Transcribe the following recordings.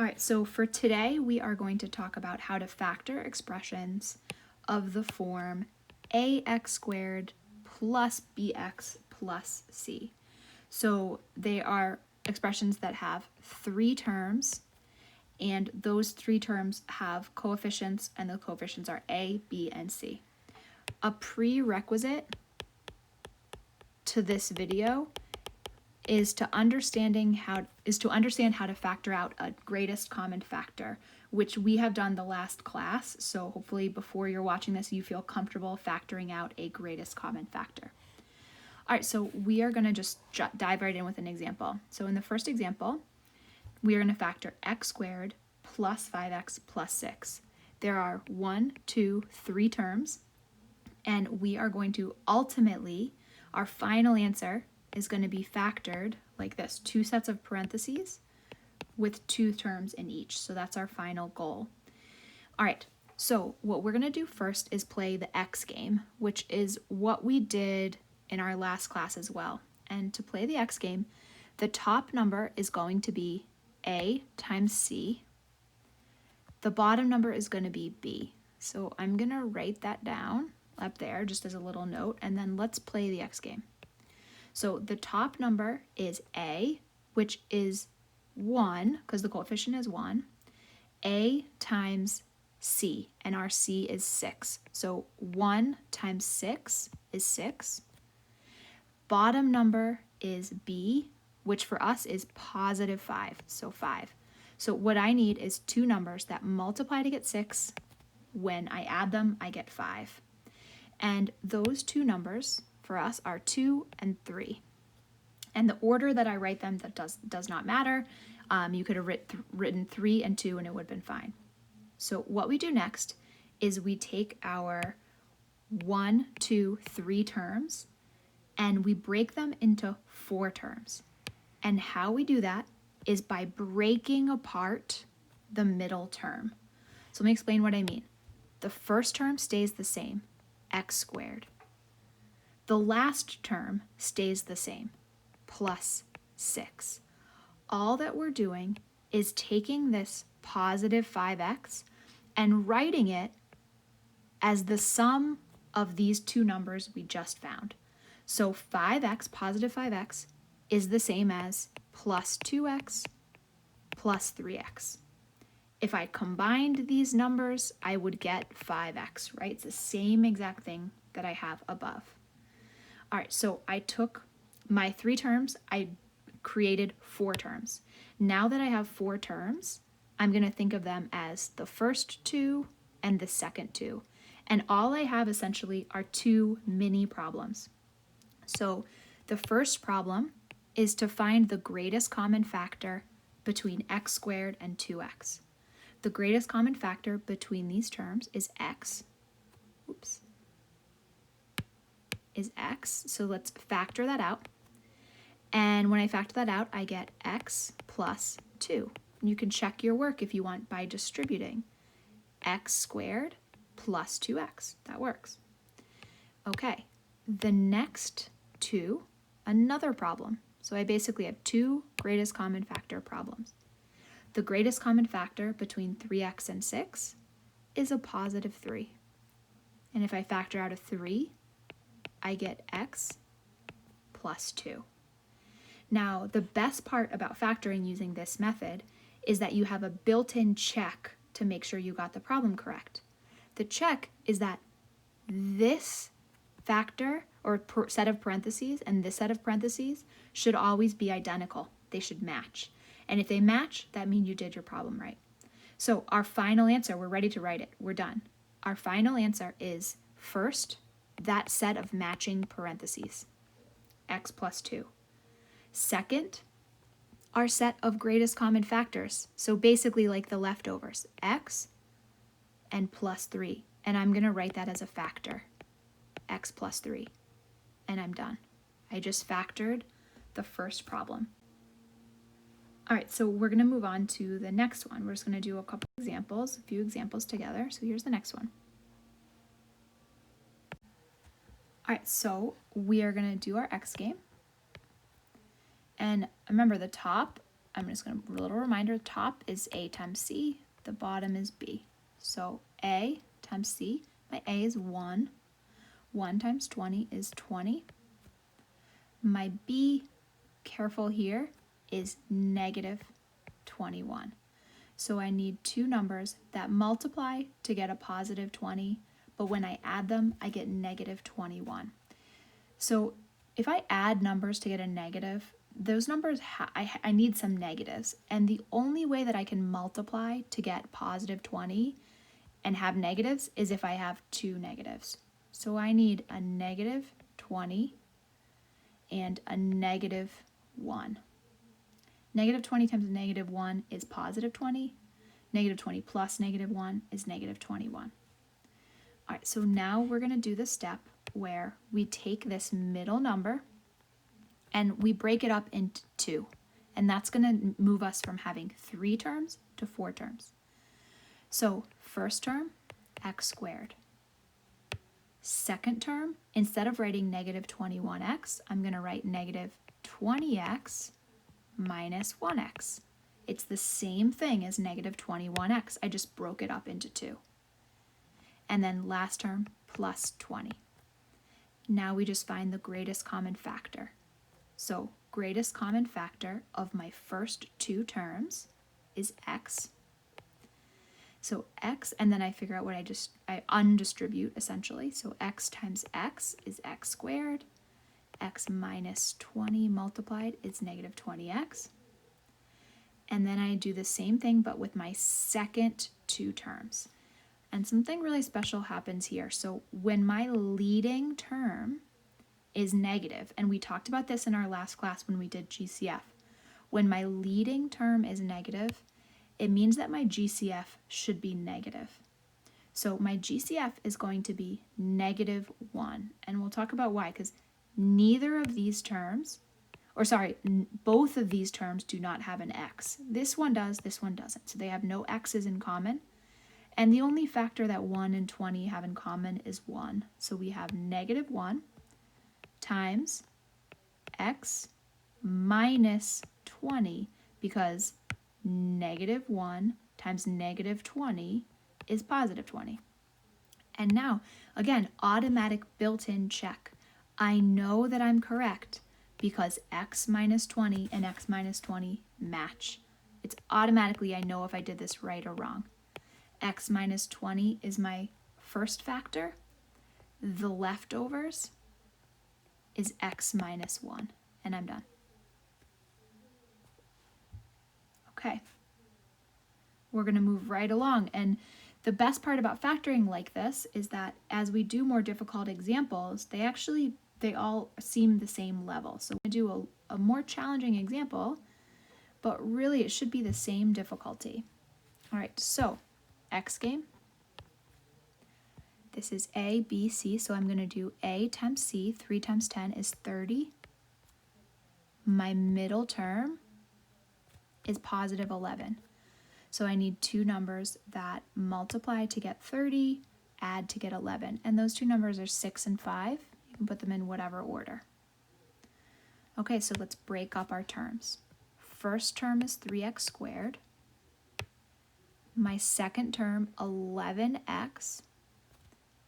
All right, so for today, we are going to talk about how to factor expressions of the form ax squared plus bx plus c. So they are expressions that have three terms, and those three terms have coefficients, and the coefficients are a, b, and c. A prerequisite to this video is to understand how to factor out a greatest common factor, which we have done the last class. So hopefully before you're watching this, you feel comfortable factoring out a greatest common factor. All right, so we are going to just dive right in with an example. So in the first example, we are going to factor x squared plus 5x plus 6. There are 1, 2, 3 terms, and we are going to ultimately, our final answer is going to be factored like this, 2 sets of parentheses with 2 terms in each. So that's our final goal. All right, so what we're going to do first is play the x game, which is what we did in our last class as well. And to play the x game, the top number is going to be a times c. The bottom number is going to be b. So I'm going to write that down up there just as a little note, and then let's play the x game. So the top number is a, which is 1, because the coefficient is 1, a times c, and our c is 6. So 1 times 6 is 6. Bottom number is b, which for us is positive 5, so 5. So what I need is 2 numbers that multiply to get 6. When I add them, I get 5. And those 2 numbers for us are 2 and 3. And the order that I write them, that does not matter. You could have written 3 and 2 and it would have been fine. So what we do next is we take our 1, 2, 3 terms and we break them into 4 terms. And how we do that is by breaking apart the middle term. So let me explain what I mean. The first term stays the same, x squared. The last term stays the same, plus 6. All that we're doing is taking this positive 5x and writing it as the sum of these 2 numbers we just found. So 5x, positive 5x, is the same as plus 2x plus 3x. If I combined these numbers, I would get 5x, right? It's the same exact thing that I have above. All right, so I took my 3 terms, I created 4 terms. Now that I have 4 terms, I'm going to think of them as the first 2 and the second 2. And all I have essentially are 2 mini problems. So the first problem is to find the greatest common factor between x squared and 2x. The greatest common factor between these terms is x. Is x. So let's factor that out. And when I factor that out, I get x plus 2. And you can check your work if you want by distributing. X squared plus 2x. That works. Okay, the next 2, another problem. So I basically have 2 greatest common factor problems. The greatest common factor between 3x and 6 is a positive 3. And if I factor out a 3, I get x plus 2. Now, the best part about factoring using this method is that you have a built-in check to make sure you got the problem correct. The check is that this factor or set of parentheses and this set of parentheses should always be identical. They should match. And if they match, that means you did your problem right. So our final answer, we're ready to write it. We're done. Our final answer is first, that set of matching parentheses, x plus 2. Second, our set of greatest common factors. So basically like the leftovers, x and plus 3. And I'm going to write that as a factor, x plus 3. And I'm done. I just factored the first problem. All right, so we're going to move on to the next one. We're just going to do a few examples together. So here's the next one. All right, so we are going to do our x game. And remember, the top I'm just going to, a little reminder, the top is A times C, the bottom is B. So A times C, my A is 1. 1 times 20 is 20. My B, careful here, is negative 21. So I need two numbers that multiply to get a positive 20, but when I add them, I get negative 21. So if I add numbers to get a negative, those numbers, I need some negatives. And the only way that I can multiply to get positive 20 and have negatives is if I have two negatives. So I need a negative 20 and a negative 1. Negative 20 times negative 1 is positive 20. Negative 20 plus negative 1 is negative 21. All right, so now we're going to do the step where we take this middle number and we break it up into 2. And that's going to move us from having 3 terms to 4 terms. So first term, x squared. Second term, instead of writing negative 21x, I'm going to write negative 20x minus 1x. It's the same thing as negative 21x. I just broke it up into 2. And then last term, plus 20. Now we just find the greatest common factor. So greatest common factor of my first 2 terms is x. So x, and then I figure out what I undistribute essentially. So x times x is x squared. X minus 20 multiplied is negative 20x. And then I do the same thing, but with my second 2 terms. And something really special happens here. So when my leading term is negative, and we talked about this in our last class when we did GCF, when my leading term is negative, it means that my GCF should be negative. So my GCF is going to be negative 1. And we'll talk about why, because neither of these terms, both of these terms do not have an x. This one does, this one doesn't. So they have no x's in common. And the only factor that 1 and 20 have in common is 1. So we have negative 1 times x minus 20, because negative 1 times negative 20 is positive 20. And now, again, automatic built-in check. I know that I'm correct because x minus 20 and x minus 20 match. It's automatically, I know if I did this right or wrong. X minus 20 is my first factor. The leftovers is x minus 1, and I'm done. Okay. We're going to move right along, and the best part about factoring like this is that as we do more difficult examples, they all seem the same level. So I'm going to do a more challenging example, but really it should be the same difficulty. All right, so X game. This is A, B, C, so I'm going to do A times C. 3 times 10 is 30. My middle term is positive 11. So I need 2 numbers that multiply to get 30, add to get 11. And those 2 numbers are 6 and 5. You can put them in whatever order. Okay, so let's break up our terms. First term is 3x squared. My second term, 11x,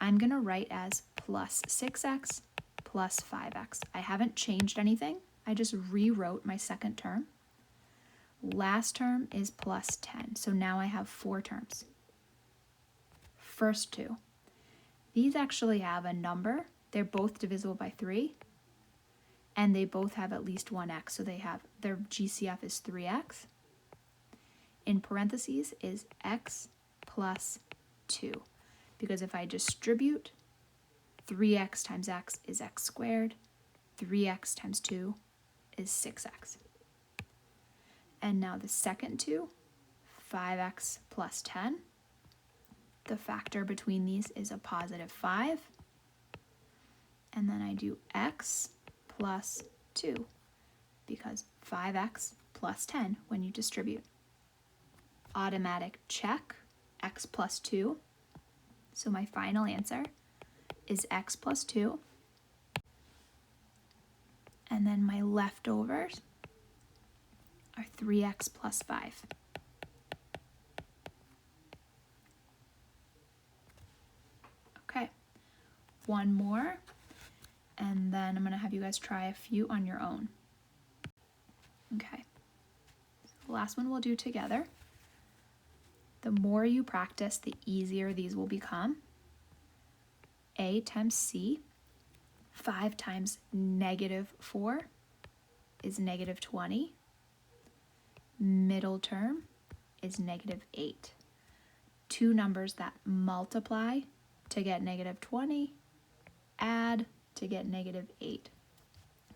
I'm going to write as plus 6x plus 5x. I haven't changed anything. I just rewrote my second term. Last term is plus 10. So now I have 4 terms. First 2. These actually have a number. They're both divisible by 3. And they both have at least 1x. So their GCF is 3x. In parentheses is x plus 2. Because if I distribute, 3x times x is x squared. 3x times 2 is 6x. And now the second 2, 5x plus 10. The factor between these is a positive 5. And then I do x plus 2, because 5x plus 10 when you distribute. Automatic check, x plus 2. So my final answer is x plus 2. And then my leftovers are 3x plus 5. Okay, one more, and then I'm going to have you guys try a few on your own. Okay, so the last one we'll do together. The more you practice, the easier these will become. A times c, 5 times -4 is -20. Middle term is -8. Two numbers that multiply to get -20, add to get -8.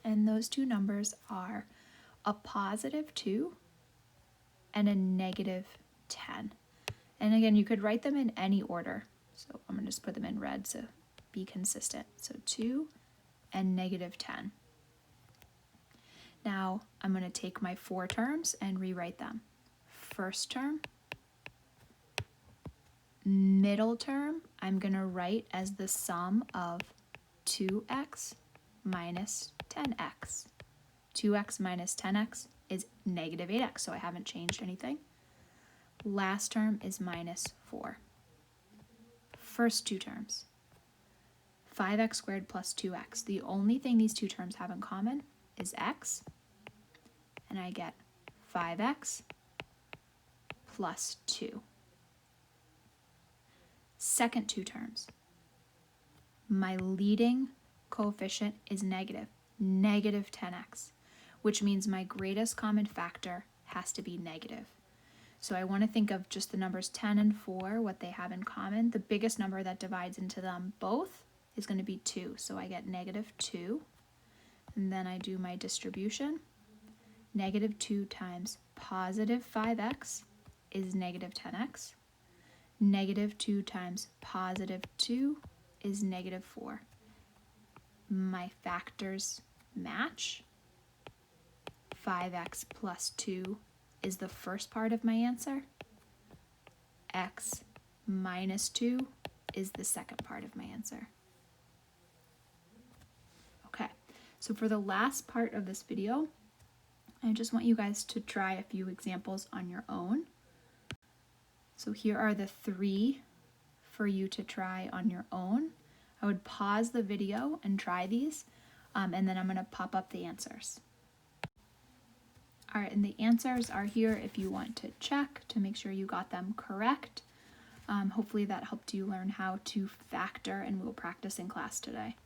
And those two numbers are a +2 and a -10. And again, you could write them in any order. So I'm going to just put them in red to be consistent. So 2 and -10. Now I'm going to take my 4 terms and rewrite them. First term, middle term, I'm going to write as the sum of 2x minus 10x. 2x minus 10x is -8x, so I haven't changed anything. Last term is -4. First two terms, 5x squared plus 2x. The only thing these two terms have in common is x, and I get 5x plus 2. Second two terms, my leading coefficient is -10x, which means my greatest common factor has to be negative. So I want to think of just the numbers 10 and 4, what they have in common. The biggest number that divides into them both is going to be 2, so I get -2. And then I do my distribution. -2 times +5x is -10x. -2 times +2 is -4. My factors match. 5x plus 2 is the first part of my answer. X minus 2 is the second part of my answer. Okay, so for the last part of this video, I just want you guys to try a few examples on your own. So here are the 3 for you to try on your own. I would pause the video and try these, and then I'm going to pop up the answers. All right, and the answers are here if you want to check to make sure you got them correct. Hopefully that helped you learn how to factor, and we'll practice in class today.